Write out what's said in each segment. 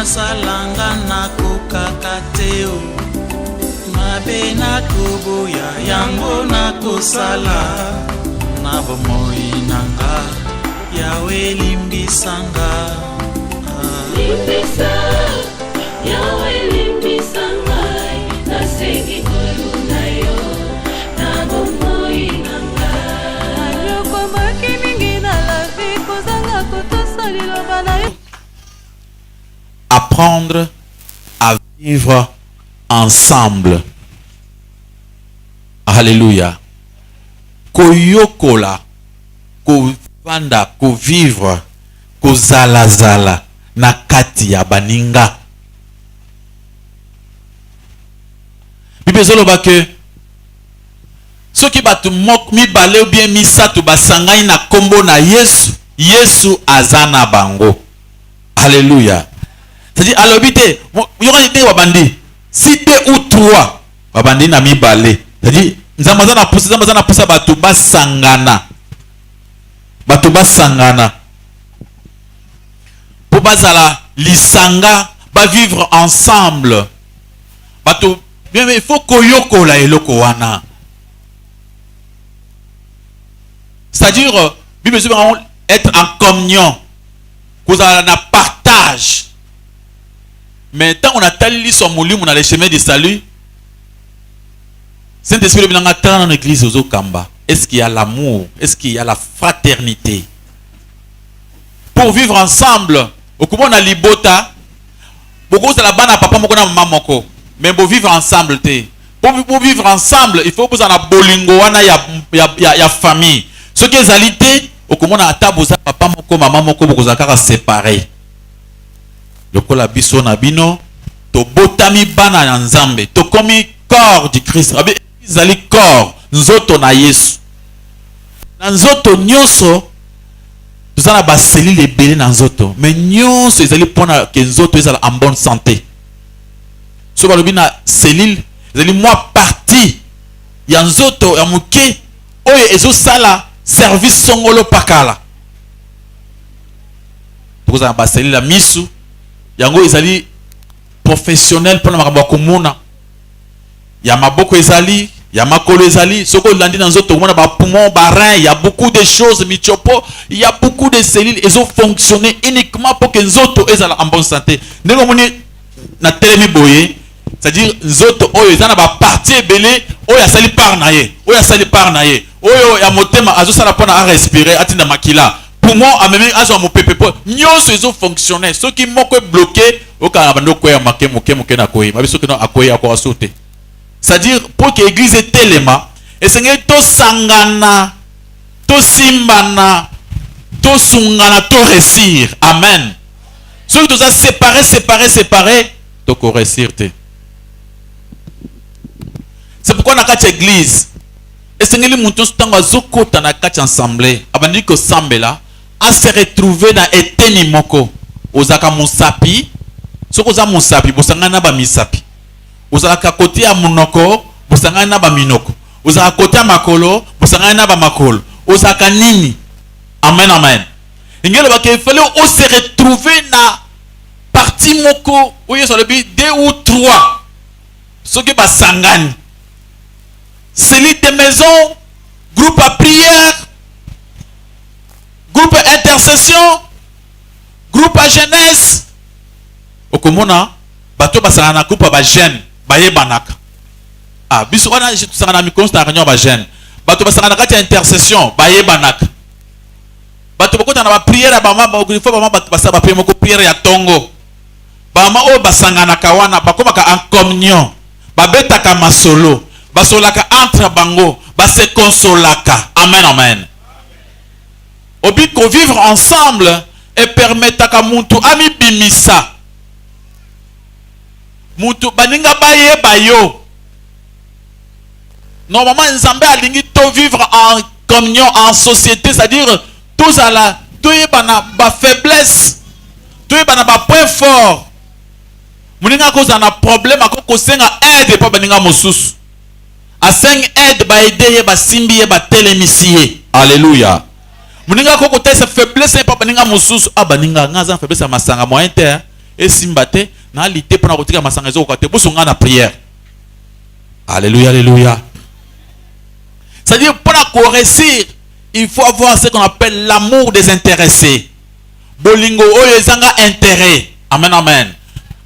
salanga na kokakateo mabe na koboya yango na kosala na bomoi nanga yawe limbisanga limbisa yawe limbisanga nasengi koluna yo na bomoi nanga ayokomaki mingi na la vie kozanga kotosa liloba na yo. Apprendre à vivre ensemble. Alléluia. Koyokola, kovanda, kovivre, kozalazala na kati ya baninga. Bible zoloba ke soki batu mok mi bale ou bien misato basangani na kombo na Yesu, Yesu azana bango. Alléluia. C'est-à-dire, à l'obité, il y aura des wabandi. Si deux ou trois, wabandi na mi balé. C'est-à-dire, Zamazana poussa batuba sangana. Batuba sangana. Pour bazala, lisanga, va vivre ensemble. Batu, bien, mais il faut koyoko la eloko wana. C'est-à-dire, Bible être en communion. Vous avez un partage. Mais tant on a tali son moulu, on a les chemins de salut. Saint-Esprit vient dans l'église aux Okamba. Est-ce qu'il y a l'amour? Est-ce qu'il y a la fraternité? Pour vivre ensemble, au coup on a libota. Beaucoup de la bande à papa moko na maman moko. Mais pour vivre ensemble, pour vivre ensemble, il faut que vous en a bolingo wana ya famille. Ce qui est alité, au coup on a taboza papa moko maman moko beaucoup zakara séparés. Lokola biso na bino to botami bana na nzambe to komi corps du Christ abi zali corps nzoto na Yesu na nzoto nyonso tozana ba selile ebele na nzoto mais nyonso ezali pona ke nzoto ezala en bonne santé so balobi na selile ezali mwa partie ya nzoto ya moke oyo ezosala service songolo pakala tokozala ba selile la misu yango ezali professionnel pour na komona ya maboko ezali ya makolo ezali soko landi na nzoto komona ba poumon ba rein, il y a beaucoup de choses michopo, il y a beaucoup de cellules elles ont fonctionné uniquement pour que nzoto ezala en bonne santé ndenge moni na telemi boye c'est-à-dire nzoto oyo ezana ba partie ebele oyo asali par na ye oyo asali par na ye oyo ya motema azosala pona a respirer atinda makila poumon amemi azo mo pepepo nyonso ezo fonctionner ce qui moko bloqué au kana bando ko ya moke na koyi mabiso que non akoyi akora sauter c'est-à-dire pour que l'église est tellement et sengé to sangana to simbana to sungana to réussir amen ceux qui sont séparés to ko réussir te c'est pourquoi na kati église et sengé li mutu stango azokota na kati assemblée abandi ko sambela à se retrouver dans eteni moko ozaka musapi soko za musapi bosangana ba misapi ozaka côté ya munoko bosangana ba minoko ozaka côté ya makolo bosangana ba makolo ozaka nini amen amen ingelo ba ke fallait on se retrouver na partie moko oyo so le bi 2 ou 3 soki ba sangani cellule de maison groupe à prière groupe intercession, groupe à jeunesse. Okomona, bato basana na groupe ba jeune, baye banaka. Ah, biso wana je tsana na mi constat réunion ba jeune. Bato basana na kati intercession, baye banaka. Bato bakota na ba prière ba mama, il faut ba mama basaba prière moko prière ya tongo. Ba mama o basangana kawana, bakomaka en communion. Babetaka masolo, basolaka entre bango, ba se consolaka. Amen amen. Obi ko vivre ensemble et permettre à muntu ami bimisa muntu baninga baye bayo normalement nzambe alingi to vivre en communion en société c'est-à-dire tous à la tous bana ba faiblesse tous bana ba point fort muninga ko na problème akoko senga aide pa baninga mosusu a seng aide ba aider ba simbi ba telemisier alléluia. Muninga koko tesa faiblesse pa baninga mosusu baninga ngaza faiblesse masanga moyen terre et simbate na lité pour na kotika masangezo ko te bosunga na prière. Alléluia, alléluia. C'est-à-dire pour réussir, il faut avoir ce qu'on appelle l'amour désintéressé. Bolingo oyo ezanga intérêt. Amen, amen.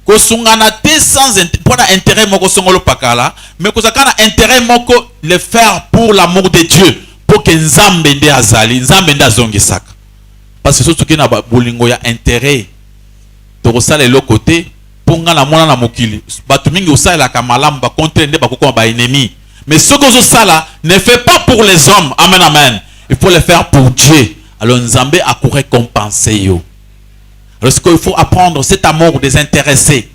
Kosungana te sans pour intérêt moko songolo pakala, mais kosakana intérêt moko le faire pour l'amour de Dieu, pour que nzambe nde azali, nzambe nde azongisaka. Parce que surtout que na bolingo ya intérêt. To sala le côté pour nga na mona na mokili. Batu mingi osala la kamalam ba contre nde ba kokoma ba ennemi. Mais ce que sala ne fait pas pour les hommes. Amen, amen. Il faut le faire pour Dieu. Alors nzambe a pour récompenser yo. Alors ce qu'il faut apprendre, cet amour désintéressé.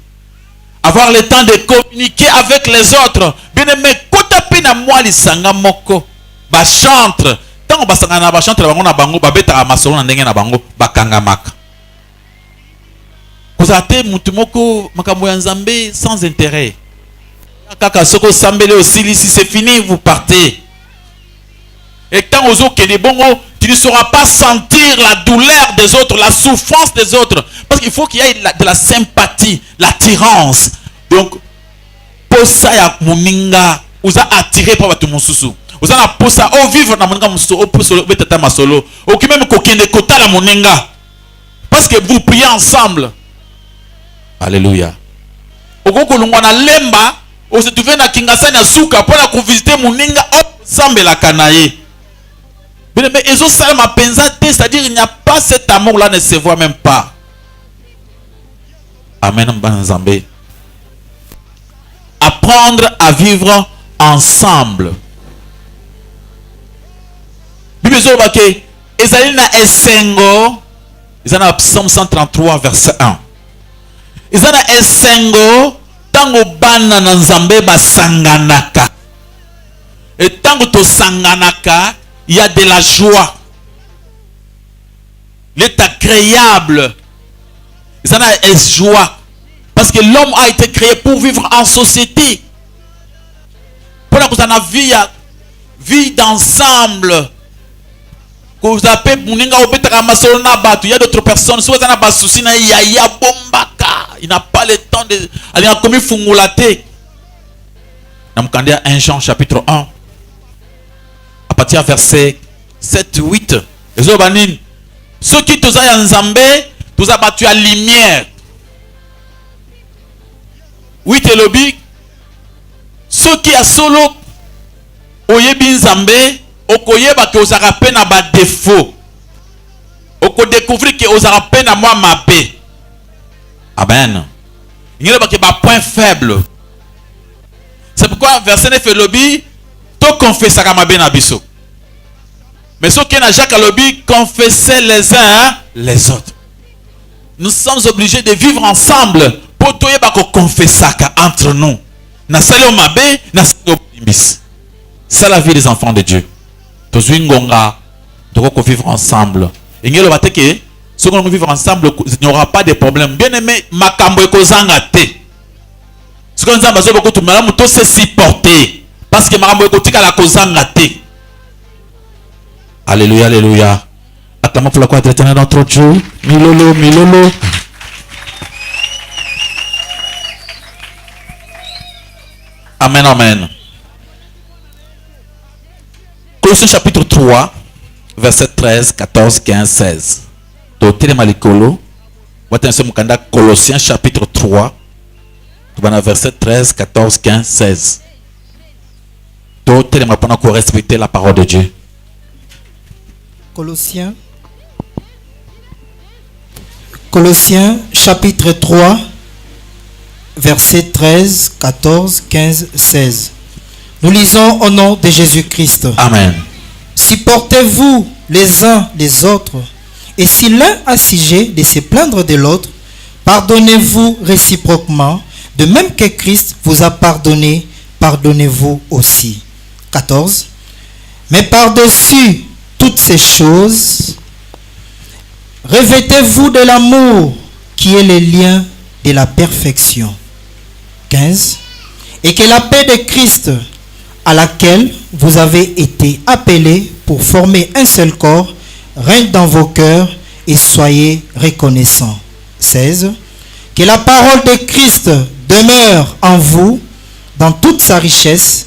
Avoir le temps de communiquer avec les autres. Bien aimé, kota pina moi lisanga moko. Ba chantre. Tant ba sanga na ba chantre bango na bango ba beta masolo na ndenge na bango ba kangamaka. Kozate mutu moko makambo ya nzambe sans intérêt. Kaka soko sambele aussi si c'est fini vous partez. Et tant aux autres que bongo, tu ne sauras pas sentir la douleur des autres, la souffrance des autres. Parce qu'il faut qu'il y ait de la sympathie, l'attirance. Donc, pour ça, ya moninga, vous a attiré par votre monsusu. Vous avez pour ça, au vivre dans moninga monsusu, au pour solo, betata masolo, au qui même kokende kota la moninga. Parce que vous priez ensemble. Alléluia. Au koko lungwana lemba, au se trouve na kingasa na suka, pour la visiter moninga, hop, sambe la kanaye. Mais ils ont ça ma pensée, c'est-à-dire il n'y a pas cet amour-là, ne se voit même pas. Amen. Apprendre à vivre ensemble. Bible dit que Ezali na esengo, ils en Psaume 133 verset 1. Ils en esengo tango bana na nzambe basanganaka. Et tango to sanganaka, il y a de la joie. Il est agréable. Ça a joie. Parce que l'homme a été créé pour vivre en société. Pour que vous en avez vie d'ensemble. Que vous appelez il y a d'autres personnes. Si vous avez un souci, il y a bombaka. Il n'a pas le temps de aller en commis fungulate. Nous avons 1 Jean chapitre 1. À partir du verset 7-8, ceux qui tous ont nzambe, tous ont battu à lumière. 8 et lobby, ceux qui ont solo, oyebi nzambe, okoyeba que vous avez peine à bas défaut. Oko découvrir que vous avez peine à moi ma paix. Amen. Il y a un point faible. C'est pourquoi verset 9 et lobby, to confessa kama ben abiso. Mais ceux qui n'a Jacques Alobi confessaient les uns les autres. Nous sommes obligés de vivre ensemble pour tout yeba confesser entre nous. Na salo mabe na salo bimis. C'est la vie des enfants de Dieu. Tous ngonga to vivre ensemble. Et ngelo bateke ceux qui vont vivre ensemble, il n'y aura pas de problème. Bien aimé makambo ekozanga te. Ce qu'on a besoin beaucoup tout malamu to se supporter. Parce que makambo ekotika la kozanga te. Alléluia, alléluia. Acclamons pour la croix de l'éternel notre Dieu. Milolo, milolo. Amen, amen. Colossiens chapitre 3, verset 13, 14, 15, 16. Totele malikolo. Watensé mukanda Colossiens chapitre 3, verset 13, 14, 15, 16. Totele mapana pour respecter la parole de Dieu. Colossiens chapitre 3 versets 13, 14, 15, 16. Nous lisons au nom de Jésus-Christ. Amen. Supportez-vous les uns les autres, et si l'un a sujet de se plaindre de l'autre, pardonnez-vous réciproquement, de même que Christ vous a pardonné, pardonnez-vous aussi. 14. Mais par-dessus toutes ces choses, revêtez-vous de l'amour qui est le lien de la perfection. 15. Et que la paix de Christ, à laquelle vous avez été appelés pour former un seul corps, règne dans vos cœurs et soyez reconnaissants. 16. Que la parole de Christ demeure en vous dans toute sa richesse.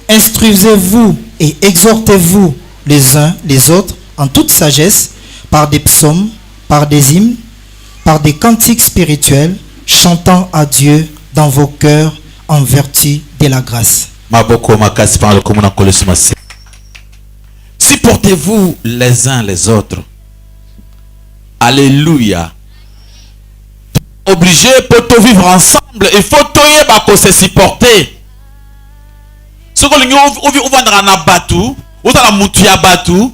Instruisez-vous et exhortez-vous les uns les autres en toute sagesse par des psaumes, par des hymnes, par des cantiques spirituels, chantant à Dieu dans vos cœurs en vertu de la grâce. Supportez-vous les uns les autres. Alléluia. Obligé pour tout vivre ensemble, il faut tout se supporter. Ce que vous vendrez na batu, vous allez mutu ya batu,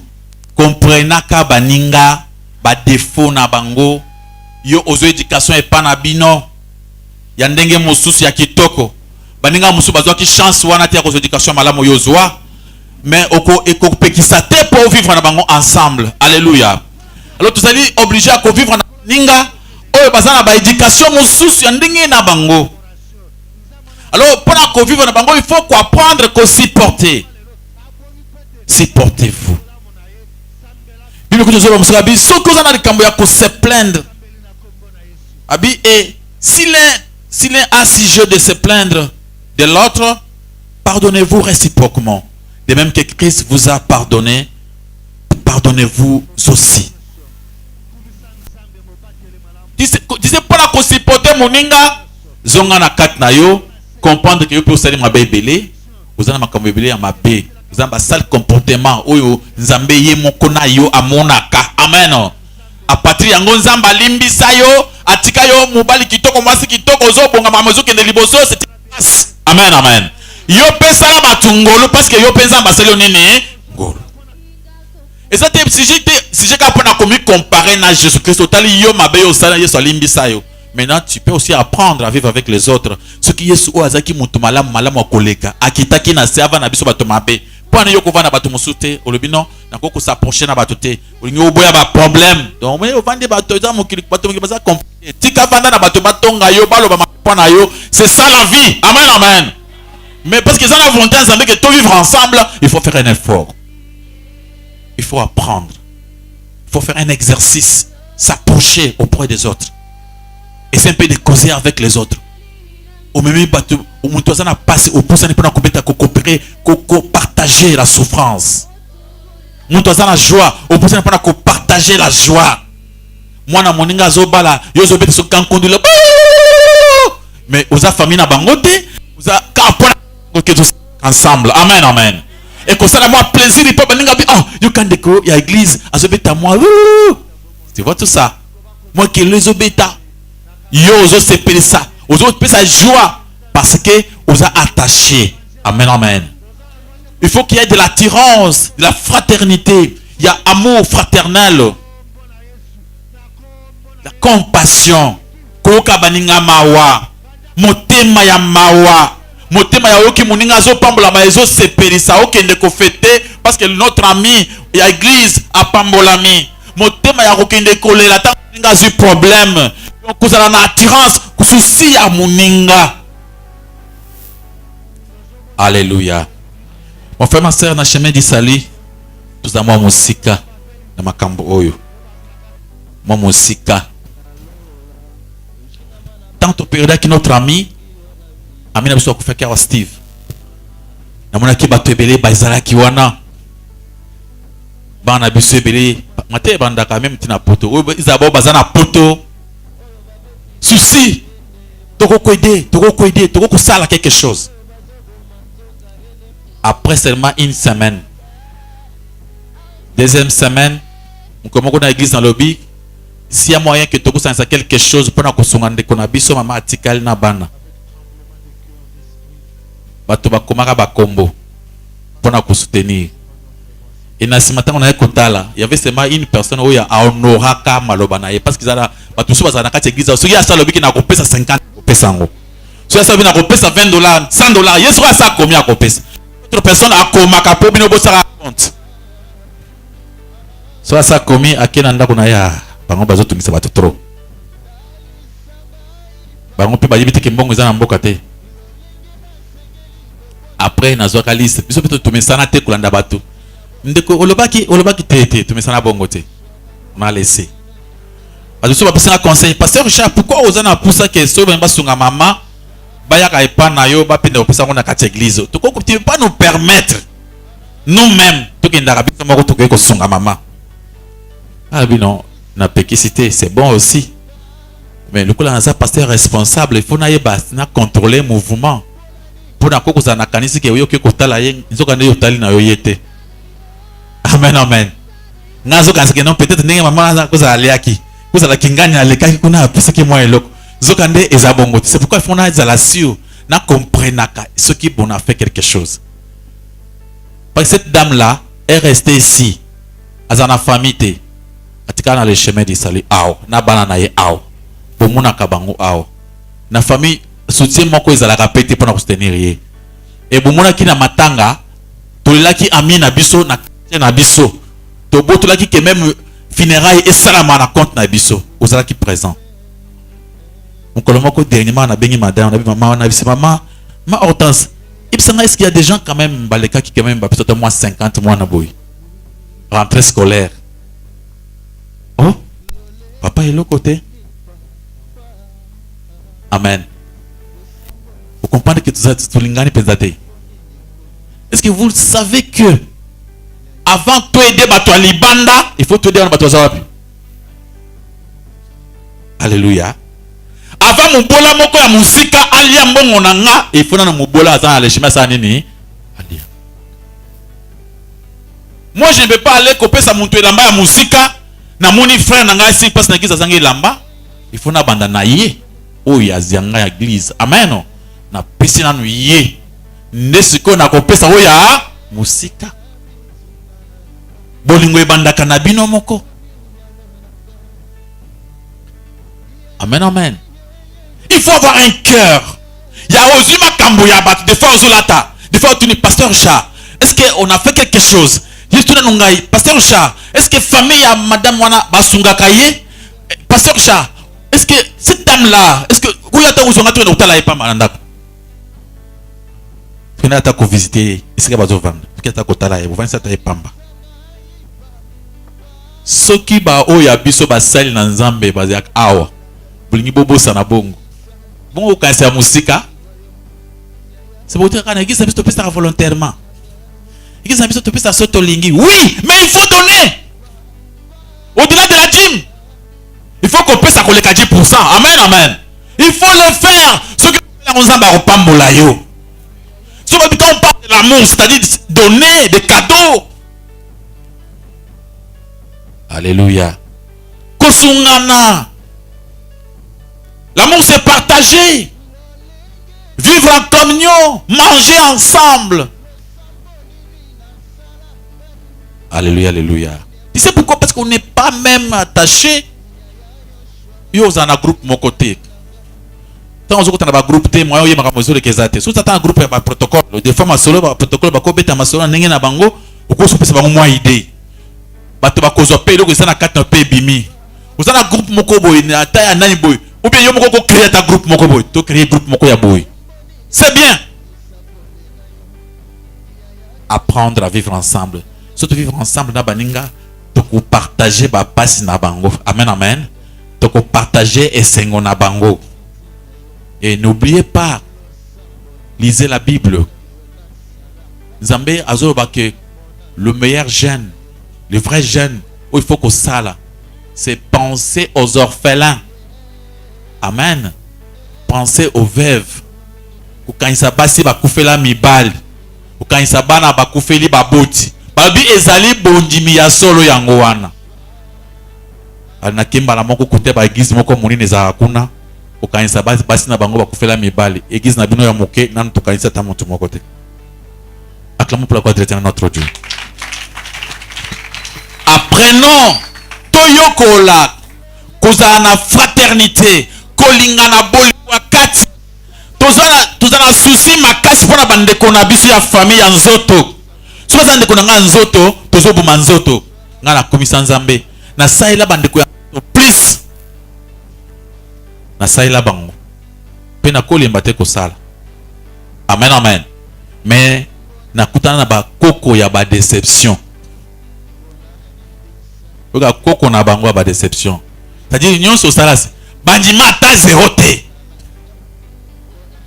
comprenez ka baninga, ba défaut na bango, yo ozo éducation et pas na bino, ya ndenge mosusu ya kitoko, baninga mosusu bazwa ki chance wana te ya kozo éducation malamu yo zwa, mais oko pekisa te pour vivre na bango ensemble. Alléluia. Alors tu allez obligé à vivre na ninga, oyo bazana ba éducation mosusu ya ndenge na bango. Alors, pour vivre dans le bango, il faut apprendre à supporter. Supportez-vous. Se plaindre. Et si l'un a sujet de se plaindre de l'autre, pardonnez-vous réciproquement. De même que Christ vous a pardonné, pardonnez-vous aussi. Disez pour supporter mon ninga, zonga na kat na yo. Comprendre que vous pouvez salir ma bébé, vous avez ma bébé à ma bé, vous avez un sale comportement, oyo nzambe ye mokona yo amonaka, amen. A partir yango nzamba limbi sayo, atika yo mobali kitoko mwasi kitoko zo bonga mamozo kende liboso, c'est amen amen. Yo pesa na batungolo parce que yo pesa mbaselo nene ngolo. Et ça si j'ai qu'à prendre comme comparer na Jésus-Christ, tali yo mabe yo sala yeso limbi sayo. Maintenant, tu peux aussi apprendre à vivre avec les autres. Ce qui est sous Azaki Mutumalam Malam Koleka, Akitaki na Serva na biso batomabe. Pour ne yoko vana batomusute, olobino, na koko s'approcher na batote. Olingo boya ba problème. Donc, on vende batoza mokili batomoki baza compliqué. Tika vanda na batomatonga yo balo ba mapona yo. C'est ça la vie. Amen amen. Mais parce que ça la volonté ensemble que tout vivre ensemble, il faut faire un effort. Il faut apprendre. Il faut faire un exercice, s'approcher auprès des autres. Et c'est un peu de causer avec les autres. Au même bateau, au moins on a passé au pouce, on a coopérer, partager la souffrance. Nous on a la joie, au pouce on a partager la joie. Moi na moninga zobala, yo zobete so kankondi le. Mais aux a famille na bangote, aux a kapona que tous ensemble. Amen amen. Et que ça la moi plaisir, il peut baninga bi oh, you can déco, il y a église, azobete à moi. Tu vois tout ça. Moi qui les obéta. Yo ozo sepele ça, ozo pe sa joie parce que ozo attaché. Amen amen. Il faut qu'il y ait de l'attirance, de la fraternité, il y a amour fraternel, la compassion. Koka baninga mawa, motema ya mawa, motema ya oki moninga zo pambola ma ezo sepele ça okende ko fêter parce que notre ami ya église a pambolami. Motema ya okende ko lela ta moninga zu problème. Vous avez une attirance, souci à moninga. Alléluia. Mon frère, ma soeur, dans le chemin du salut, nous avons musika dans ma cambo oyo. Mon musika. Tant au période que notre ami, ami n'a besoin de faire Steve. N'a mon aki bato ebele bazala kiwana. Bana biso ebele, mate banda quand même tina poto. Isabo bazana poto. Souci, toko aider, toko sala quelque chose. Après seulement une semaine, deuxième semaine, on commence à l'église dans le lobby. S'il y a moyen que toko sala quelque chose pour nous songande qu'on a biso mama atikali na bana. Bato ba komaka ba kombo pour nous soutenir. Et dans ce matin on a kotala, il y avait seulement une personne où il y a honoraka malobana parce qu'ils a tout ça dans la église. Si il y a ça le qui n'a pas payé 50 pesango. Si il y a ça qui n'a pas payé $20, $100, il y a ça combien à payer. Autre personne a komaka pour bino bossa compte. Soit ça commis à quel endroit qu'on a ya bango bazo tout ça va trop. Bango peut ba yibite ke mbongo za na mboka te. Après nazo ka liste, biso peut tout ça na te kulanda bato. Ndeko olobaki tete tumesana bongo te. On a laissé. parce que passer un conseil pasteur Richard pourquoi aux ana pour ça que so ba sunga mama ba ya ka epa na yo ba penda opesa na kati église tu peux pas nous permettre nous-mêmes to kenda ka biso moko to ko sunga mama ah oui non na péquicité c'est bon aussi mais le coup là un pasteur responsable il faut na yeba na contrôler mouvement pour na koko za na kanisi ke yo ke ko tala ye nzoka ne yo tali na yo yete amen amen nazo kanisi ke non peut-être ndenge mama na ko za aliaki ko za la kinganya alekaki kuna apesa ki moi eloko zoka nde ezabongo c'est pourquoi il faut na za la sûr na comprenaka ce qui bon a fait quelque chose parce que cette dame là est restée ici azana famille atika na le chemin du salut ao na bana na ye ao bomuna kabango ao na famille soutien moko ezalaka pété pour nous soutenir ye et bomuna ki na matanga tolelaki ami na biso na biso to botolaki que même funérailles et salama na compte na biso ozalaki présent mon colomoko dernièrement na bengi madame na maman na bisi maman ma Hortense est-ce qu'il y a des gens quand même baleka qui quand même peut-être moins 50 mois na boy rentrée scolaire oh papa est l'autre côté amen vous comprenez que tout ça tout lingani pesate est-ce que vous savez que avant de aider bato libanda il faut te aider bato zawapi alléluia avant mon bola moko ya musika alia mbongo nanga il faut na mobola azana le chemin ça nini alia moi je ne peux pas aller couper sa monto elamba ya musika na moni frère nanga si passe na kisa zanga elamba il faut na banda na ye o ya zianga ya église amen na pesi na nuye ndesiko na kopesa o ya musika bolingo ebandaka na bino moko amen amen. Il faut avoir un cœur. Il y a Ozuma Kambo, il y a battu des fois Ozolata. Des fois, tu dis, pasteur Richard, est-ce qu'on a fait quelque chose? Pasteur Richard, est-ce que famille a madame Wana Basunga Kaye? Pasteur Richard, est-ce que cette dame-là, est-ce que vous avez vu que vous avez pas malanda? Vous avez été visiter, est-ce que vous avez vu que vous avez vu que vous avez pamba? Ce qui ba o ya biso ba sali na nzambe ba ya awa. Bulingi bobo sana bongo. Bon, quand c'est la musique, c'est pour dire qu'on a dit que ça volontairement. Il dit que ça sautolingi. Oui, mais il faut donner. Au-delà de la dîme, il faut qu'on puisse accoler 10%. Amen, amen. Il faut le faire. Ce que nous avons pas molayo. Quand on parle de l'amour, c'est-à-dire donner des cadeaux. Alléluia. Kosungana. L'amour c'est partager. Vivre en communion. Manger ensemble. Alléluia, alléluia. Tu sais pourquoi? Parce qu'on n'est pas même attaché. Yo on a un groupe mon côté. Tant on a un groupe T, moi, il y a un groupe qui si tu as un groupe, il y a un protocole. Des fois, ma solo, un protocole, il y a un solo, il y a un bango, ou quoi, c'est pas moi idée. Il y a un groupe, il y a un groupe, il y a un groupe, il y a un groupe, ou bien il y a un créer un groupe moko to créer groupe moko ya boy. C'est bien. Apprendre à vivre ensemble. Surtout vivre ensemble na baninga to ko partager ba passe na bango. Amen amen. To ko partager esengo na bango. Et n'oubliez pas, lisez la Bible. Nzambe azoba que le meilleur jeûne, le vrai jeûne où il faut qu'on sala, c'est penser aux orphelins. Amen. Pensez aux veuves. Ou quand il s'abassi ba koufela mibal. Ou quand il s'abana ba koufeli ba boti. Babi ezali bondimi ya solo yango wana. Alina kimba la moko kote ba église moko munine za kuna. Ou quand il s'abassi basi na bango ba koufela mibal. Église na bino ya moke nan to kanisa ta moto moko te. Acclamons pour la gloire de l'Éternel notre Dieu. Apprenons toyokola kozana fraternité. Kolingana boli wakati tozana souci makasi pona bandeko na biso ya famille ya nzoto soki aza ndeko na nga nzoto tozoboma nzoto nga na komisa nzambe nasalela bandeko ya nzoto plus nasalela bango mpe nakolemba te kosala amen amen mais nakutana na bakoko ya badéception oka koko na bango ya badéception c'est-à-dire nyonso salas bandima ta zéro te.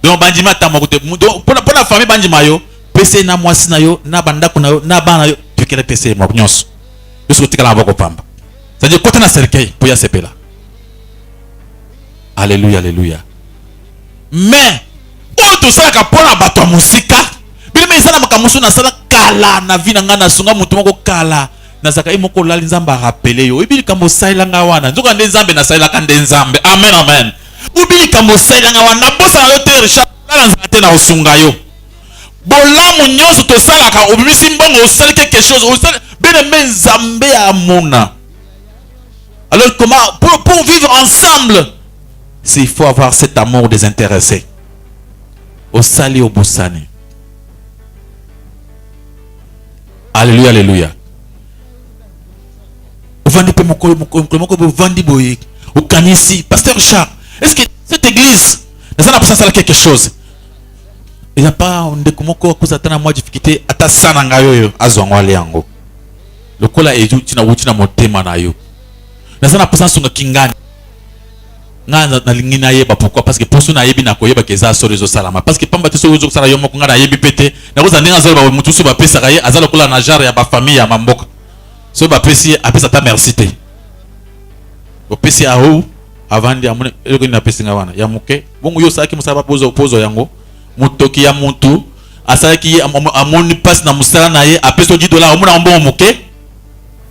Donc bandima ta moko te. Donc pour la famille bandima yo pese na mwasi na yo na bandako na yo na bana yo tu kele pese mo nyonso. Parce que tikala bako pamba. C'est-à-dire côté na cercueil pour ya sepela. Alléluia, alléluia. Mais o to sala ka pona bato musika. Bilime sana makamusu na sala kala na vina ngana sunga mutu moko kala. Nazaka imoko lali nzamba rappeler yo. Ibili kamo saila nga wana. Nzoka nde nzambe na saila kande nzambe. Amen, amen. Ubili kamo saila nga wana. Bosa yo te Richard. Lala nzate na osunga yo. Bolamu nyonso to sala ka obimisi mbongo osali quelque chose. Osali bene nzambe amona. Alors comment pour vivre ensemble, il faut avoir cet amour désintéressé. Au sali au boussani. Alléluia, alléluia. Vandi pe moko vandi boye. Au kanisi, pasteur Richard. Est-ce que cette église, nous avons besoin de quelque chose? Il n'y a pas un décomoko à cause de moi difficulté. Ata sananga yo azongwale yango. Le kola eju tina wutina motema na yo. Nous avons besoin de kingani. Na lingina yeba pourquoi parce que pour ça na yebi na koyeba keza so rezo salama parce que pamba te so rezo sala yo moko ngana yebi pete na koza ndinga zalo ba mutusu ba pesa kaye azalo kola na jar ya ba famille ya mamboka so ba pesi apesa ta merci te o pesi a ho avandi amone eloko ni na pesi nga wana ya muke bongo yo saki musaba pozo yango mutoki ya muntu asaki amoni passe na musala na ye apeso $10 omuna mbongo muke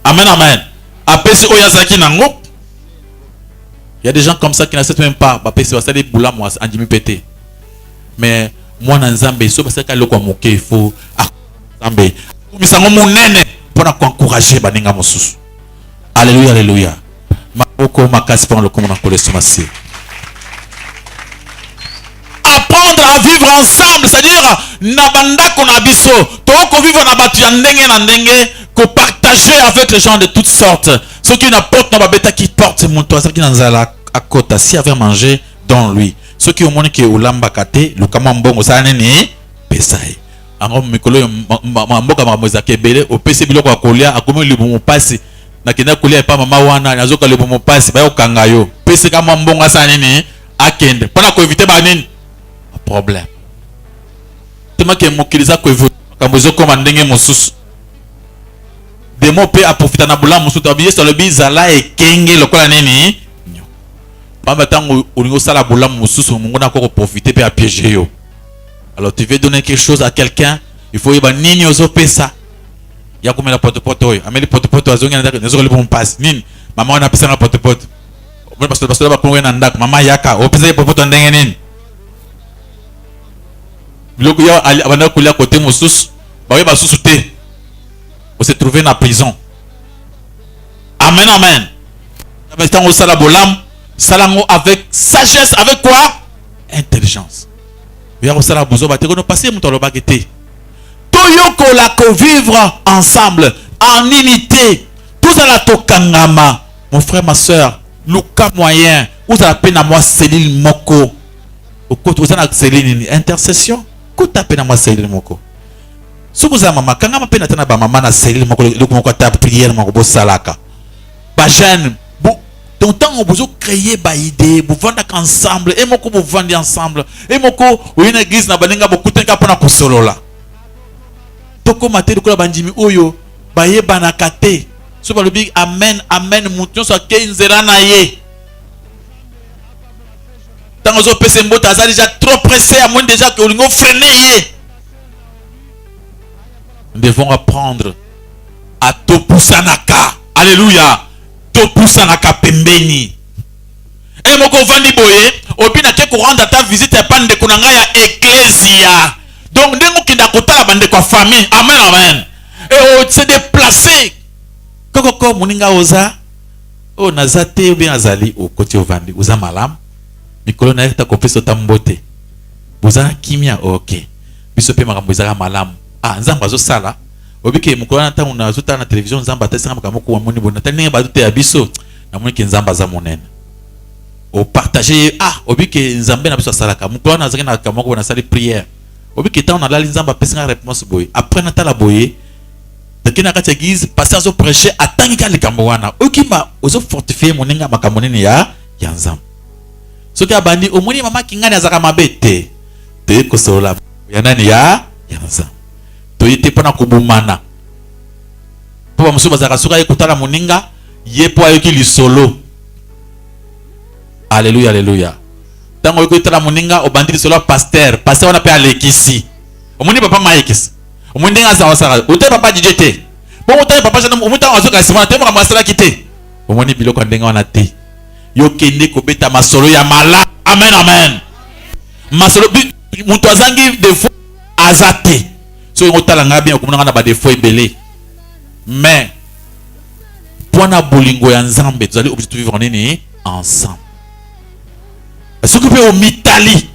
amen amen apesi oya saki nango. Il y a des gens comme ça qui n'acceptent même pas. C'est des boulams, moi, en dimi pété. Mais moi, dans Zambé, c'est parce que il faut Zambé. Mais ça m'a nene pour encourager baninga mosus. Alléluia, alléluia. Mako makasi pour le commandant pour les somassés. Apprendre à vivre ensemble, c'est-à-dire nabanda qu'on abisso, to vivre na batu ya ndenge na ndenge, ko partager avec les gens de toutes sortes. Ceux qui n'apportent pas bêta qui portent mon toit, ceux qui n'ont pas à côté, si avait mangé dans lui. Ceux qui ont montré que Olamba kate, le kamambongo ça nene, pesaï. Alors mikolo mboka mamozake belé, au PC biloko akolia, akomi le bon passe. Na kena kolia pa mama wana, nazoka le bon passe, ba yo kangayo. PC kamambongo ça nene, akende. Pendant ko éviter ba nini? Problème. Tellement que mokiliza ko éviter kambozo comme ndenge mosusu. Des mots peut profiter na bula musu tabiye sur le bizala et kenge lokola neni pamba tango ulingo sala bula musu mungona ko profiter pe à piéger yo. Alors tu veux donner quelque chose à quelqu'un, il faut yeba nini ozo pesa ya komela porte-porte oyo ameli porte-porte azongi na ndako le bon passe nini mama wana pesa na porte-porte parce que ba kongo na ndako mama yaka o pesa porte-porte ndenge nini biloko ya abana kolia côté mususu ba yeba susu te. On s'est trouvé dans la prison. Amen, amen. Maintenant, on salabolam, salango avec sagesse, avec quoi? Intelligence. Et on salabozo, bah, on passé mon temps le baguette. Toyoko la ko vivre ensemble, en unité. Tous à la tokangama. Mon frère, ma soeur, Luka moyen, vous avez peine à moi, Céline Moko. Au côté, vous avez Céline intercession. Côté à peine à moi, Céline Moko. Si vous avez maman, quand vous avez une maman na série, vous avez prière, vous avez salaka. Bah jeune, donc tant vous créez des idées, vous vendez ensemble, et vous vendez ensemble, et vous une église na baninga beaucoup de temps pour na solo là. Toko maté de kola bandimi oyo, baye banakate. So ba le big amen amen mouton so kenzera na ye. Tant vous pese mbota ça déjà trop pressé à moins déjà que vous freiner ye. Nous devons apprendre à Topusanaka. Alléluia. Topusanaka pembeni. Et moko vandi boye, obina ke rendre ta visite à pande kunanga ya ecclesia. Donc ndengo kinda kotala bande kwa famille. Amen amen. Et se déplacer. Koko muninga oza. Oh nazate bien azali au côté vandi. Oza malam. Mikolo na ta kopesa tambote. Boza kimia OK. Biso pe makambo ezaka malam. Ah nzamba zo sala obike mukona nta una zuta na television nzamba tesa kama ko moni bona tani ba te abiso na moni ke nzamba za monene o partager obike nzambe na biso sala ka mukona zaka na kama ko na sali prière obike ta on a la nzamba pesa réponse boy après na ta la boye kina kati église pasteur azo prêcher atangi ka likambo wana okima ozo fortifier moninga makambo nini ya nzambe soki abandi omoni mama kingani azaka mabe te kosola ya nani ya nzambe toyete pona kubumana po ba musuba zaka suka ekutala moninga ye po ayoki lisolo. Alléluia, alléluia. Tango yoko itala moninga obandi lisolo pasteur wana pe alekisi omoni papa maikis omoni nga za wasara ote papa dijete po ote papa jana omoni tango azoka simana te mo masala kite omoni biloko ndenga wana te yo kende kobeta masolo ya mala. Amen, amen. Masolo mutu azangi defo azate so yoko tala nga bien okomona na ba defo ebele mais pona bolingo ya nzambe tozali obligé de vivre nini ensemble. S'occuper au mitali.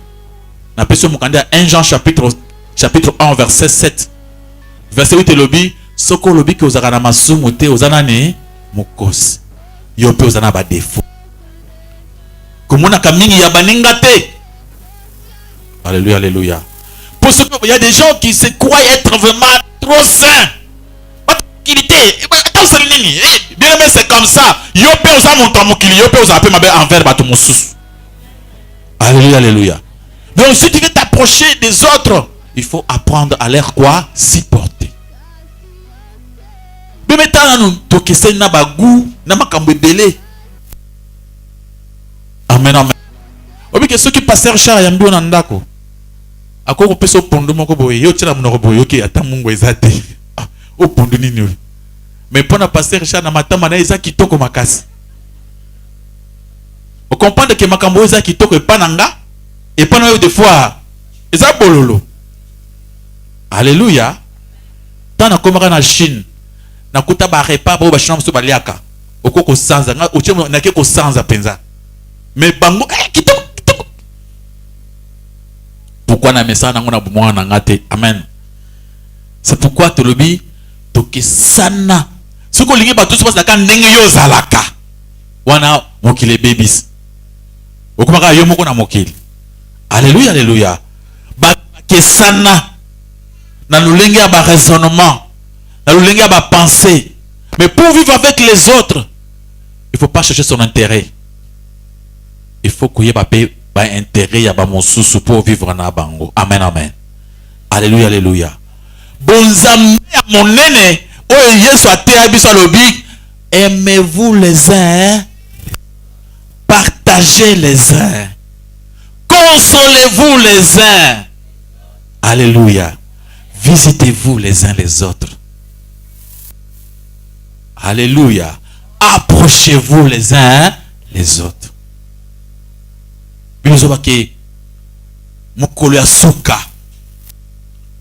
Na peso mukanda 1 Jean chapitre 1 verset 7. Verset 8 lobi soko lobi ke ozaka na masumu te ozana ni mukosi. Yo pe ozana ba défaut. Komona ka mingi ya baninga te. Alléluia, alléluia. Pour ceux il y a des gens qui se croient être vraiment trop saints. Bien aimé, c'est comme ça. Yo pe oza monta mokili, yo pe oza pe mabe envers bato mosusu. Alléluia, alléluia. Donc si tu veux t'approcher des autres, il faut apprendre à leur quoi supporter. Mais maintenant nous tokese na bagou na makambo ebele. Amen, amen. Obi ke soki pasteur Charles yambi na ndako. Akoko peso pondo moko boye yo tira munoko boye yoki ata mungu ezate. O pondo nini. Mais pona pasteur Charles na matama na eza kitoko makasi. Vous comprenez que makambo eza kitoko epananga epana des fois eza bololo. Alléluia. Tana komaka na Chine na kuta ba repas ba china muso baliaka okoko sanza nga ochemo na ke ko sanza penza mais bango kitoko. Pourquoi na mesana ngona bumwana ngate. Amen. C'est pourquoi te lobi tokesana soko lingi ba tous passe la ka ndenge yo zalaka wana mokile babies okumaka yo moko na mokili. Alléluia, alléluia. Ba kesana na lulenge ya ba raisonnement na lulenge ya ba pensée. Mais pour vivre avec les autres il faut pas chercher son intérêt, il faut qu'il y ait ba intérêt ya ba mosusu pour vivre na bango. Amen, amen. Alléluia, alléluia. Bonzambe ya monene oyo Yesu ateya biso alobi aimez-vous les uns, partagez les uns, consolez-vous les uns. Alléluia. Visitez-vous les uns les autres. Alléluia. Approchez-vous les uns les autres. Bilozobake mukolo ya suka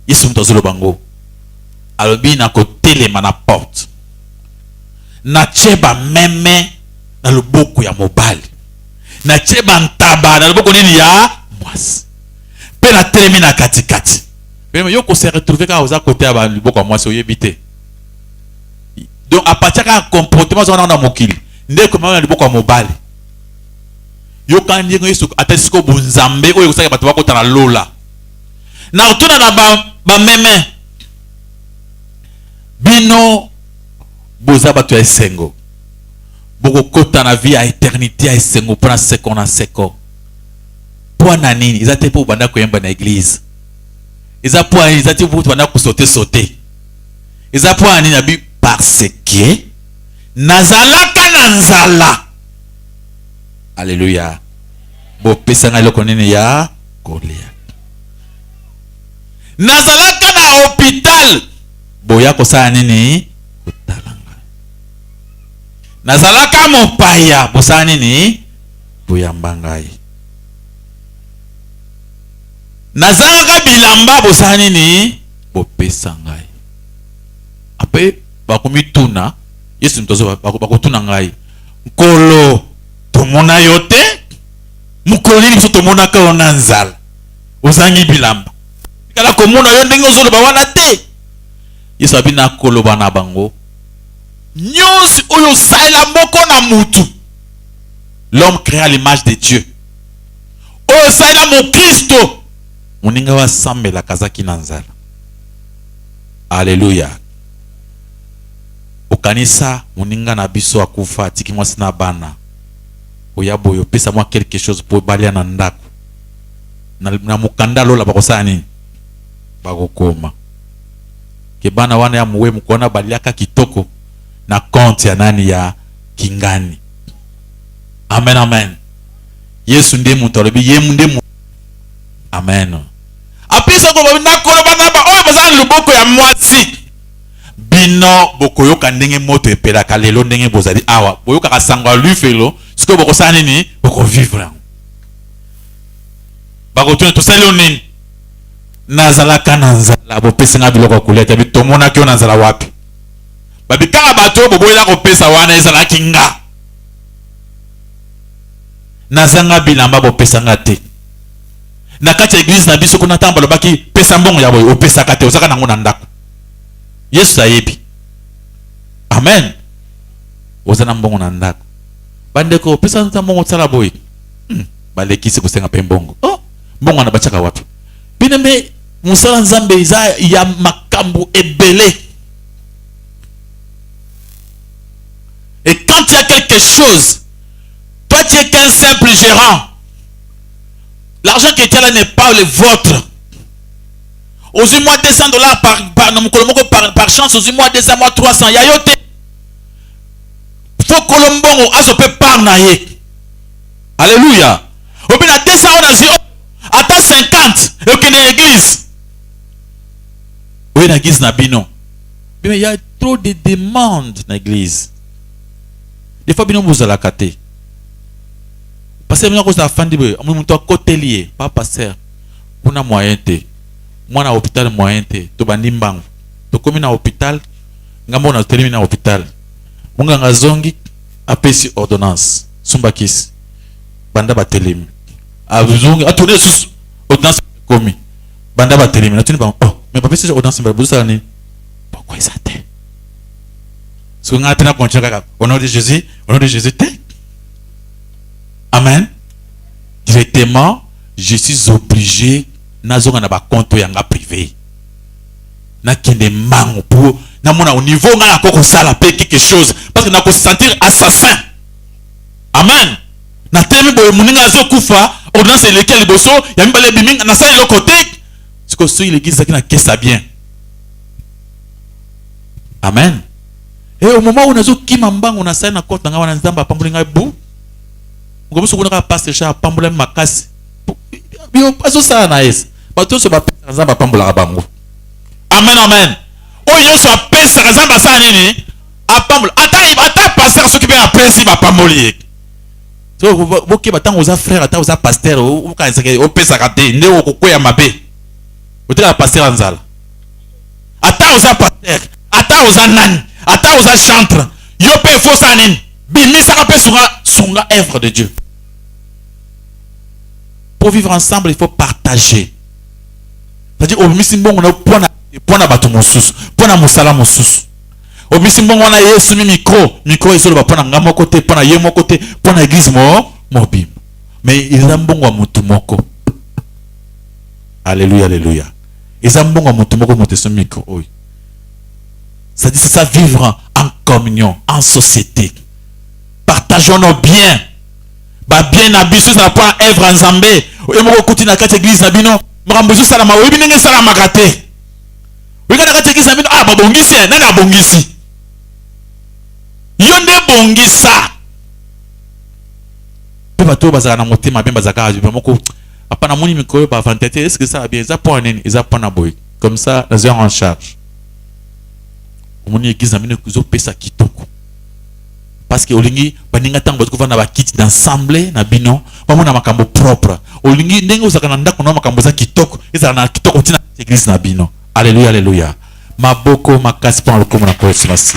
Yesu mtozolo bango alobi na kotelema na porte na cheba meme na loboko ya mobali na cheba ntaba na loboko nini ya mwasi pe na telemi na katikati pe yo ko se retrouver ka oza côté ya loboko ya mwasi oyebite. Donc à partir ka comportement zona na mokili ndeko mama na loboko ya mobali yo kandi Yesu atesiko bunzambe oyo kusaka bato bakota na lola na retourna na ba meme bino boza bato ya esengo boko kota na vie ya éternité ya esengo pour na seko na seko pour na nini eza te po banda koyemba na église eza pour nini eza te po banda ko sauter eza pour nini abi parce que nazalaka na nzala. Alléluia. Bo pesanga loko nini ya kolia. Nazalaka na hôpital. Boya kosala nini kotalanga. Nazalaka mopaya bosala nini boyamba ngai. Nazalaka bilamba bosala nini bopesa ngai. Ape bakomi tuna Yesu ntozo bakotuna ngai. Nkolo tomona yote mukolo nini biso tomona ka ona nzala ozangi bilamba kala komona yo ndenge ozoloba wana te. Yesu abina koloba na bango nyonso oyo saela moko na mutu. L'homme créé à l'image de Dieu oyo saela mo Kristo moninga wa sambela kazaki na nzala. Alléluia. okanisa moninga na biso akufa atiki mwasi na bana oya boyo pesa mwa quelque chose pour balia na ndako na mukanda lola bakosala nini bakokoma ke bana wana ya muwe mukona baliaka kitoko na compte ya nani ya kingani. Amen, amen. Yesu ndiye muntu alobi ye munde mu. Amen. Apisa ko na kolo bana ba oyo bazana luboko ya mwasi bino bokoyoka ndenge moto epelaka lelo ndenge bozali awa boyoka kasangwa lufelo siko bokosala nini bokovivre bakotuna tosali nini nazalaka na nzala bopesinga biloko kuleta bitomona kyo na nzala wapi babikaka bato boboyela kopesa wana ezalaki nga nazanga bilamba bopesanga te na kati ya eglise na biso kuna tamba lobaki pesa mbongo ya boyo opesaka te ozaka nango na ndako Yesu ayebi. Amen. Ozana mbongo na ndako bandeko pesa nta mbongo tsala boy balekisi kusenga pe mbongo oh mbongo na bachaka wapi binembe musala nzambe iza ya makambo ebele. Et quand il y a quelque chose, toi tu es qu'un simple gérant, l'argent qui est là n'est pas le vôtre. Aux mois $200 par chance, aux mois 200 mois 300 yayote faut kolombongo azo pe par naye. Alléluia. Au bien 200 on a dit attends 50 et que l'église oui l'église na bino mais il y a trop de demandes dans l'église. Des fois bino vous la kate parce que bino cause la fin de mon côté lié pas passer on a moyen te moi na hôpital moyen te to bandi mbangu to komi na hôpital ngambo na termine na hôpital munga ngazongi apesi ordonnance sumbakisi banda batelemi azongi atone sus ordonnance komi banda batelemi natuni ba oh mais pas pesi ordonnance ba busa ni pourquoi ça te so ngata na koncha kaka au nom de Jésus te. Amen. Directement je suis obligé nazonga na ba compte yanga privé na kende mango pour na mona au niveau nga ko sala pe quelque chose parce que na ko sentir assassin. Amen. Na temi boy muninga zo kufa ordonnance lequel liboso ya mbale biminga na sala le côté ce que sur l'église qui na kesa bien. Amen. Et au moment où nazo kima mbango na sala na compte nga wana nzamba pambulinga bu ngobo so kuna passer cha pambula makasi bio paso ça na es bato so ba nzamba pambola bango. Amen, amen. Oyo so apesa nzamba sa nini apambola ata pasteur so ki be apesi ba pamboli so boke batango za frère ata za pasteur o ka nzake o pesa ka te nde o kokoya mabe otela pasteur nzala ata za pasteur ata za nani ata za chantre yo pe fo sa nini bimisa ka pe sunga œuvre de Dieu. Pour vivre ensemble, il faut partager. C'est-à-dire, au misimbongo na pona bato mosusu, pona musala mosusu. Au misimbongo na yesu mi micro ezolo ba pona ngamo côté, pona yemo côté, pona église mobim. Mais il a mbongo mutu moko. Alléluia, alléluia. Il a mbongo mutu moko monter son micro. Oui. C'est-à-dire, c'est ça vivre en communion, en société. Partageons nos biens. Ba bien abisu ça pas œuvre ensemble et mo kuti na kati église na bino mrambuzu sala ma webi ndenge sala makate wika na kati église na bino ah ba bongisi na na bongisi yo nde bongisa pe bato bazaka na motema bien bazaka ba moko apana moni mikolo ba vantete est-ce que ça va bien ça pour nini ils apprennent à boy comme ça les en charge moni église na bino kuzo pesa kitoko. Parce que olingi baninga tango ko vana ba kit d'ensemble na bino bamona makambo propre olingi ndenge uzaka na ndako na makambo za kitoko ezala na kitoko tina église na bino. Alléluia, alléluia. Maboko makasi pour le komona ko esmasi.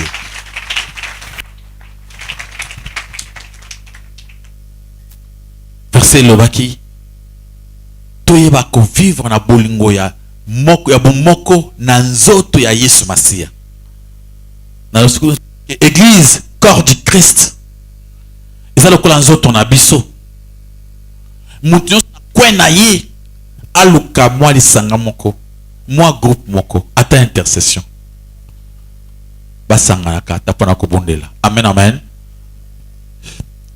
Verset lobaki toyeba ko vivre na bolingo ya moko ya bomoko na nzoto ya Yesu Masia. Na église corps du Christ. Eza lokola nzoto na biso. Mutu nyonso kwena ye aluka mwa lisanga moko, mwa groupe moko, ata intercession. basanganaka tapona kobondela. Amen, amen.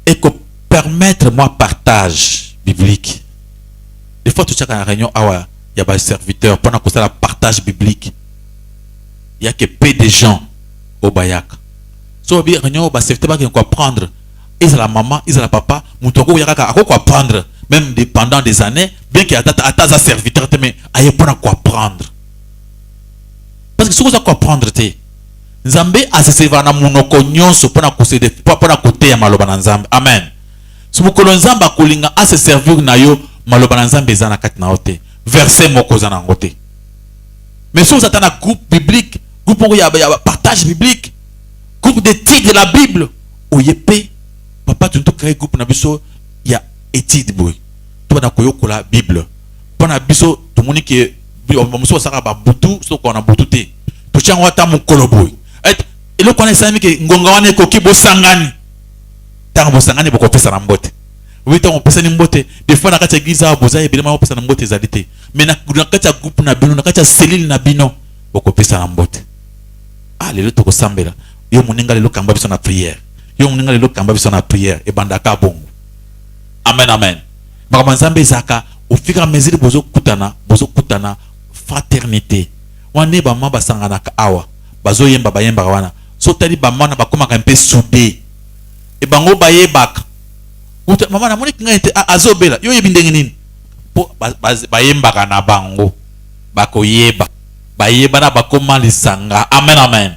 Et que permettre-moi partage biblique. Des fois, tu as une réunion, il y a des serviteurs, pendant que ça, la partage biblique. Il y a que peu de gens au Bayak. So, il y a une réunion, il serviteur qui va prendre. Ils ont la maman, ils ont la papa, Moutoko, il y a quoi prendre, même pendant des années, bien qu'il y ait un serviteur, mais il y a quoi prendre. Parce que ce que vous avez quoi prendre, Nzambe a se servir na monoko nyonso pona kusede pona koteya maloba na Nzambe. Amen. So mokolo Nzambe akolinga a se servir na yo maloba na Nzambe ezana kati na ote. Verset moko za na ngote. Mais si vous êtes dans un groupe biblique, groupe où il y a partage biblique, groupe d'études de la Bible, où il y a papa tu n'as créé groupe na biso, il y a études boy. Toi na koyoko la Bible. Pona biso tout monde qui moso saka ba butu so ko na butu te. To changwa ta mokolo boy. Et le connaît ça que ngongane ko kibo sangani tant bo sangani boko pesa na mbote oui tant on pesa na mbote des fois na kati église a boza ebele ma pesa na mbote zalite mais na kati groupe na bino na kati cellule na bino boko pesa na mbote ah lelo to ko sambela yo moninga lelo kamba biso na prière yo moninga lelo kamba biso na prière e bandaka bongo. Amen, amen. Ba Nzambe zaka au fur et à mesure bozo kutana fraternité wane ba mamba sangana ka awa bazo yemba bayemba wana so tali ba mwana bakoma ka mpe soudé e bango bayebaka uta mama na moni kinga ete azobela yo yebi ndenge nini po bayemba na bango bakoyeba bayeba na bakoma lisanga. Amen, amen.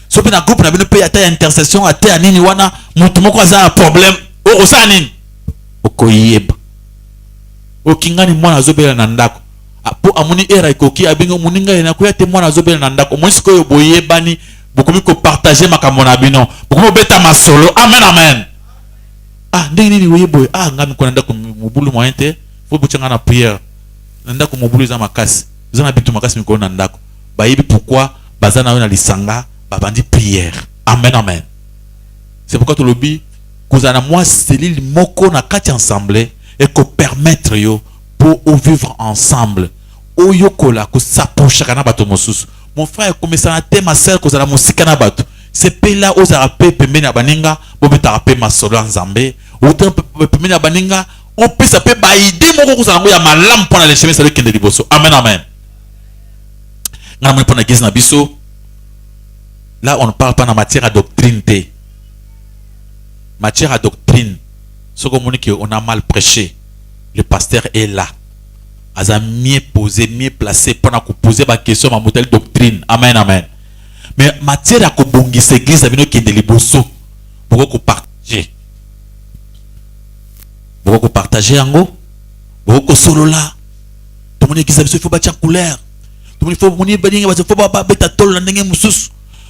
So pe na groupe na bino pe ata intercession ata nini wana mutu moko aza problème o sa nini okoyeba okingani mwana azobela na ndako po amoni era ikoki abingo muninga ena ko yate mwana azobela na ndako monsiko yo boyebani bokomi ko partager makambo na bino bokomi beta masolo. Amen, amen. Ah ndenge nini weyeboy ngami ko na ndako mobulu moyente fo bochanga na prière na ndako mobulu za makasi za bitu makasi miko na ndako bayebi pourquoi bazana na lisanga babandi prière. Amen, amen. C'est pourquoi tu lobi kozana moi cellule moko na kati ensemble et ko permettre yo pour vivre ensemble. Oyokola ko s'approcher kana bato mosusu. Mon frère comme ça na te ma sœur ko za musika na bato. C'est pe là aux arape pembe na baninga bo beta rape masolo nzambe. Autant pembe na baninga on peut ça peut ba idée moko ko za ngo ya malam pona le chemin ça le kende liboso. Amen, amen. Ngana mo pona église na biso. Là on ne parle pas en matière à doctrine te. Matière à doctrine. Ce qu'on a mal prêché. Le pasteur est là. Il a mieux posé, mieux placé pendant qu'on posait ma question à modèle doctrine. Amen, amen. Mais matière à kobongi cette église, il y a qui est de liboso. Pourquoi qu'on partage? Pourquoi qu'on partage en haut? Pourquoi qu'on solo là? Tout le monde église, il faut bâtir couleur. Tout le monde faut monter, il faut pas bêta tol, l'année moussous.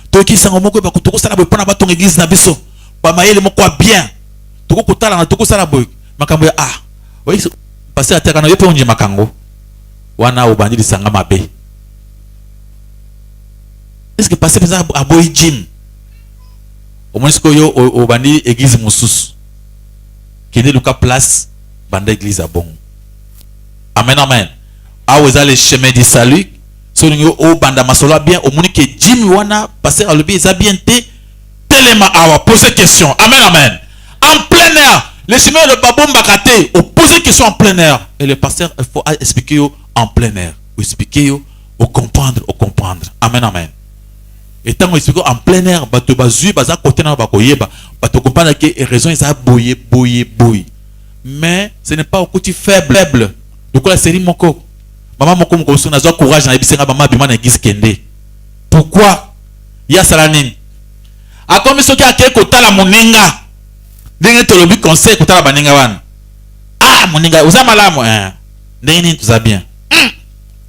Tout qui s'en remonte, il faut que ça n'a pas ton église na biso. Pas maïe le mot quoi bien. Tout ko tala na tout ko sala boy. Makambo ya oui, passer à terre na yo pe onje makango. Wana obandi lisanga mabe. Est-ce que passer ça à boy gym? Au moins que yo obandi église musus. Qui est le cas place bande église à bon. Amen, amen. Ah vous allez chemin du salut. So yo o banda masola bien au moins que gym wana passer à lebi ça bien té téléma awa poser question. Amen, amen. En plein air, le chemin de babon bakate, on pose question en plein air. Et le pasteur, il faut expliquer en plein air. Ou expliquer, ou comprendre, Amen, amen. Et tant qu'on explique en plein air, bato bazui, baza côté na bakoyeba, bato comprendre que raison est ça boye. Mais ce n'est pas au côté faible. Donc la série moko. Maman moko moko so na zo courage na ebisenga maman bima na église kende. Pourquoi? Ya salanine. A comme ceux qui a quelque kota la moninga. Ndenge tolobi conseil kotala baninga wana. Moninga uza malamu ndenge nini tuza bien.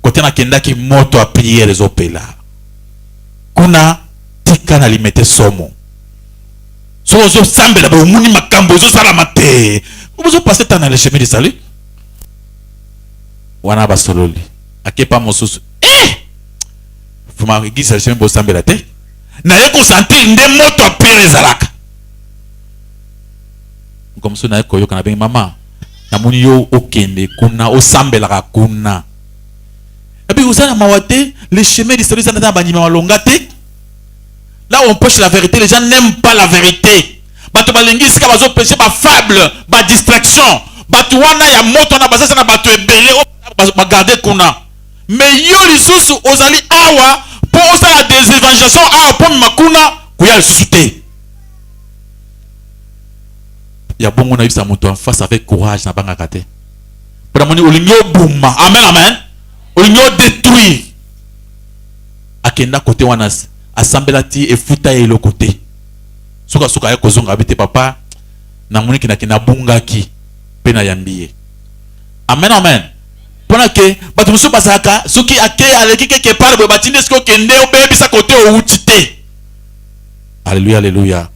Côté na kenda ki moto a prier les opela. Kuna tika na limete somo. So zo sambela ba muni makambo zo sala mate. Ozo passer temps dans le chemin du salut. Wana ba sololi. Akepa mosusu. Fuma église chemin bo sambela te. Na yeko sentir nde moto a prier ezalaka. Comme ça na koyo kana ben mama na moni yo okende kuna osambela kuna et puis usana mawate le chemin du salut ça na ba nyima longa te Là où on prêche la vérité, les gens n'aiment pas la vérité. Bato balingi sika bazo prêcher ba fable, ba distraction. Bato wana ya moto na basasa na bato ebele ba garder kuna. Mais yo lisusu ozali awa pour osala des évangélisations awa pour makuna kuya sute. Ya bongo na bisa moto en face avec courage na banga kate. Pour amoni olingo bouma. Amen amen. Olingo détruire. Akenda côté wana assemblati et futa et le côté. Soka soka ya kozonga bite papa na moni kina bunga ki pena yambiye. Amen amen. Pona ke batu musu basaka soki ake aleki quelque part bo batinde sko kende obebisa côté o utite. Alléluia alléluia.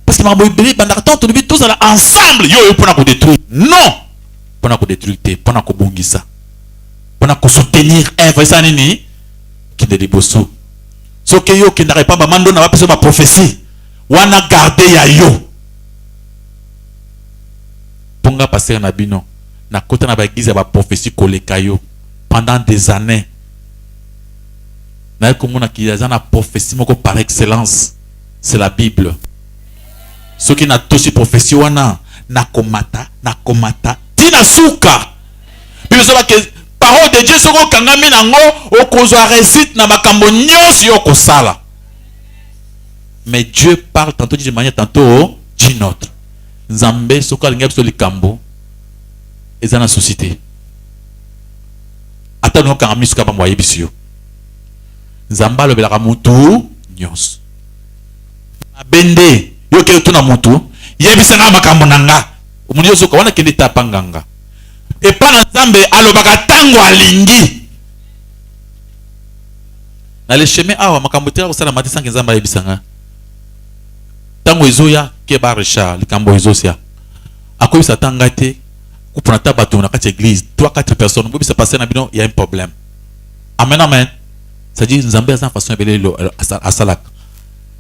Parce que ma boy beli bandaka tout le tous ensemble yo pona ko détruire. Non. Pona ko détruire te, pona ko bungisa. Pona ko soutenir œuvre ça nini qui de liboso. Soki yo kenda pas ba mando na ba pesa ba prophétie. Wana garder ya yo. Ponga passer na bino. Na kota na ba église ba prophétie koleka yo pendant des années. Na komona ki ya na prophétie moko par excellence. C'est la Bible. Ceux qui na tosi prophétie wana na komata tina suka. Bible soba que parole de Dieu soko kangami nango okozwa récite na makambo nyonso yo kosala. Mais Dieu parle tantôt d'une manière, tantôt d'une autre. Nzambe soka linga biso likambo ezana société. Ata no kangami suka ba moye bisio. Nzamba lobelaka mutu nyonso. Abende yo ke tuna mutu yebisa nga makambo nanga. Omuni yo soka wana kende tapanganga. Et pas Nzambe alobaka tango alingi. Na le chemin awa makambo tera kosala mati sangi Nzamba yebisa nga. Tango ezoya ke ba Richard likambo ezosia. Akoyisa tanga te kupona tabato na kati église 3-4 personnes bobi ça passer na bino il y a un problème. Amen amen. Ça dit Nzambe a sa façon ebelelo à salak.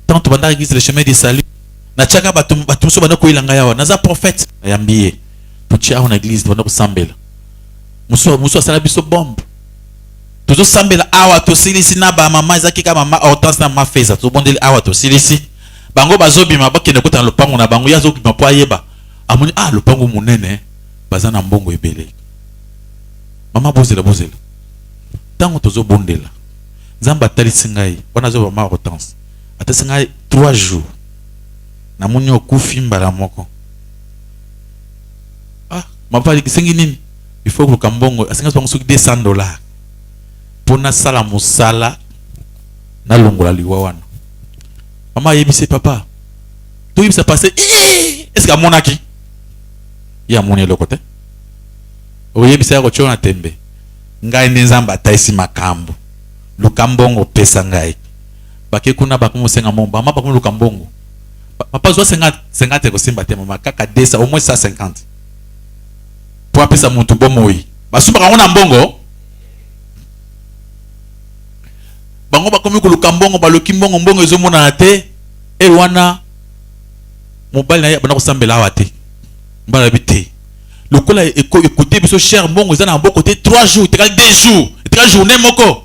Tant to banda église le chemin du salut. Na chaka batum so bana ko ilanga yawa naza prophète ayambiye. To chia on église bana ko sambela. Muso sala biso bombe. To sambela awa to silisi na ba mama zaki ka mama Hortense na ma feza to bondeli awa to silisi. Bango bazobima bakende kota lopango na bango yazo kima po ayeba. Amoni lopango munene bazana mbongo ebele. Mama bozela. Tango tozo bondela. Nzamba talisi ngai wana zo mama Hortense. Atasi ngai 3 jours. Na moni okufi mbala moko. Mapali kisengi nini? Il faut que le kambongo asenga bango soki $200. Pona sala musala na longola liwa wana. Maman yebise papa. Tout il s'est passé. Est-ce qu'à mon aki? Il y a mon yelo côté. Oye yebise ya kochona tembe. Ngai nzamba taisi makambo. Lukambongo pesa ngai. Bake kuna bakumo senga momba. Mama bakumo lukambongo. Papa zo 50 ko simba te mama kaka desa au moins 150. Pour apesa muntu bomoi. Basumba ngona mbongo. Bango bakomi ko lukambongo baloki mbongo mbongo ezomona na te elwana mobile na bana ko sambela wate mbala bité lokola écouter biso cher mbongo ezana na boko te 3 jours te 2 jours te journée moko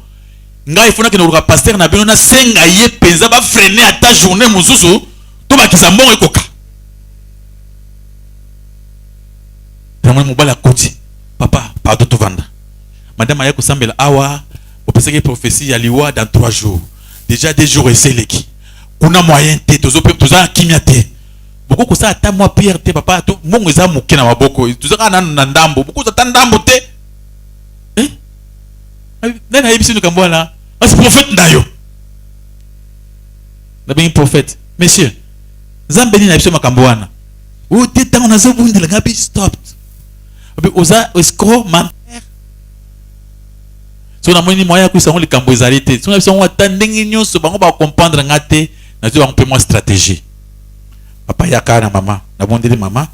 ngai fona ke no pasteur na bino na senga ye penza ba freiner ata journée mususu to bakisa mbongo ekoka tamwe mobile akoti papa pardon to vanda madame ya ko sambela awa au parce que prophétie ya liwa dans 3 jours. Déjà 2 jours et c'est l'équipe. On a moyen te tozo kimia te. Beaucoup ko ça ata moi pierre te papa to mongo eza muke na maboko. Tozo kana na ndambo. Beaucoup za ndambo te. Nana yebisi no kambo la. C'est prophète ndayo. Na bien prophète. Monsieur. Zambeni na biso makambo wana. O te tango na zo bundela ngapi stop. Abi oza escroc menteur. Si on a moyen moyen que ça on les cambo ezalité. Si on attend n'ingénieux so bango ba comprendre ngate na zo un peu moins stratégie. Papa yaka na mama, na bondeli mama.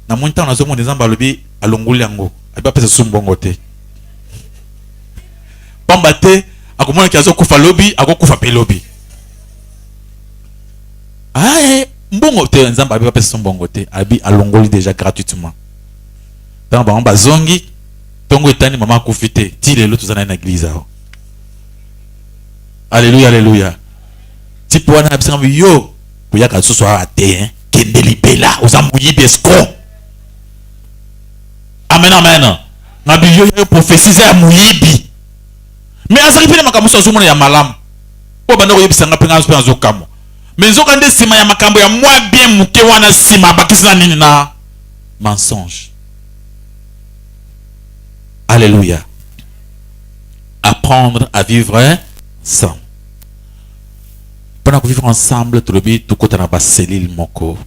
Na monta na zo mon Nzamba lobi alongoli yango. Abi pesa sumbongo te. Pamba te akomona ki azokufa lobi, akokufa pe lobi. Mbongo te Nzamba abi pesa sumbongo te. Abi alongoli déjà gratuitement. Tant ba on bazongi tongo etani mama kufite ti lelo tozana na église aho. Alléluia alléluia. Tipo wana bisanga yo kuyaka susu ate hein kende libela ozamuyi escroc. Amen amen. Nabi yo prophétiser ya muyibi. Mais azali pele makambo so azomona ya malamu. Po banda koyebisanga penga zo penga kamo. Mais nzoka nde sima ya makambo ya moi bien muke wana sima bakisina nini na mensonge. Alléluia. Apprendre à vivre ensemble. Pendant que vivre ensemble, tout le but, tout côté na baselil moko,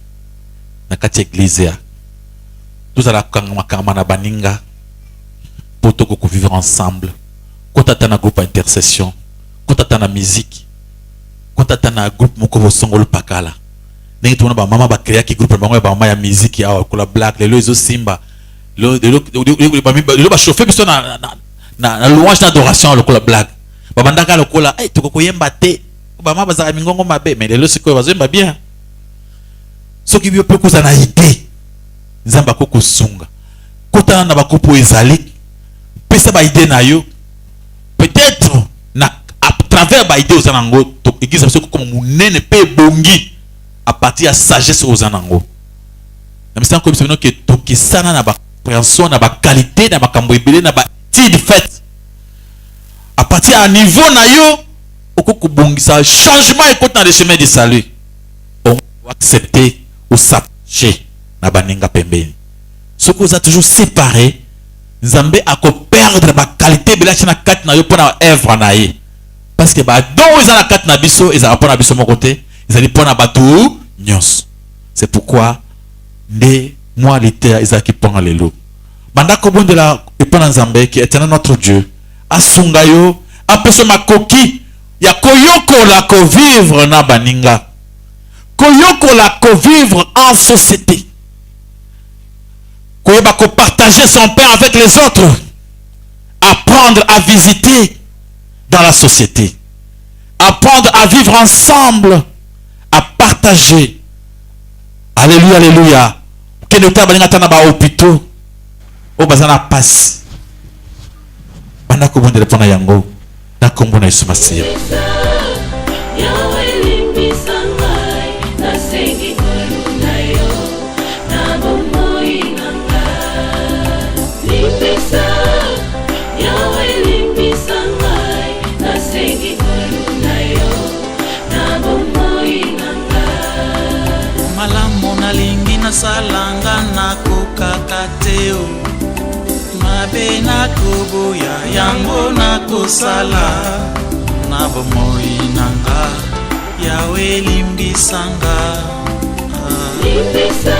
na kati église, tout ça la kangama na baninga, pour tout que vivre ensemble. Quand t'as un groupe intercession, quand t'as na musique, quand t'as un groupe moko vo songolo pakala. Nengi tout ba mama ba créer qui groupe ba mama ya musique ya ko la black, les lozo simba, le ba chauffer biso na louange d'adoration le ko la black. Ba bandaka le ko la eh to ko yemba te. Bama bazaka mingongo mabe mais lelo sikoyo bazemba bien. Soki bio pe kozana idée. Nzamba ko kosunga. Kotana na bakopo ezali. Pesa ba idée na yo. Peut-être na à travers ba idée ozanango to église biso comme munene pe bongi à partir de sagesse ozanango. Na misa ko biso que tokisana na ba compréhension na ba qualité na ba kambo ebele na ba tid fait. À partir à niveau na yo ça changement et dans le chemin du salut. On va accepter ou s'attacher na baninga pembeni. Ce que vous a toujours séparé, Nzambe a perdre la qualité de la china kat na yo pour na œuvre na ye. Parce que ba don ils ont la kat na biso, ils ont pas na biso mon côté, ils ont pas na batou nyos. C'est pourquoi ne moi l'été ils ont qui prend les lots. Banda ko bon de la epana Nzambe qui est notre Dieu. Asunga yo, apesa makoki ya koyoko la ko vivre na baninga. Koyoko la ko vivre en société. Koyeba ko partager son pain avec les autres. Apprendre à visiter dans la société. Apprendre à vivre ensemble. À partager. Alléluia, alléluia. Kenota baninga tana ba hôpitaux. O bazana passe. Bana ko bonde pona yango. Na kombo na Yesu Masiya. Malamu nalingi nasalanga nakokaka teo. Mabe nakoboya yango nakosala. Na bomoi nanga yawe limbisanga. Limbisa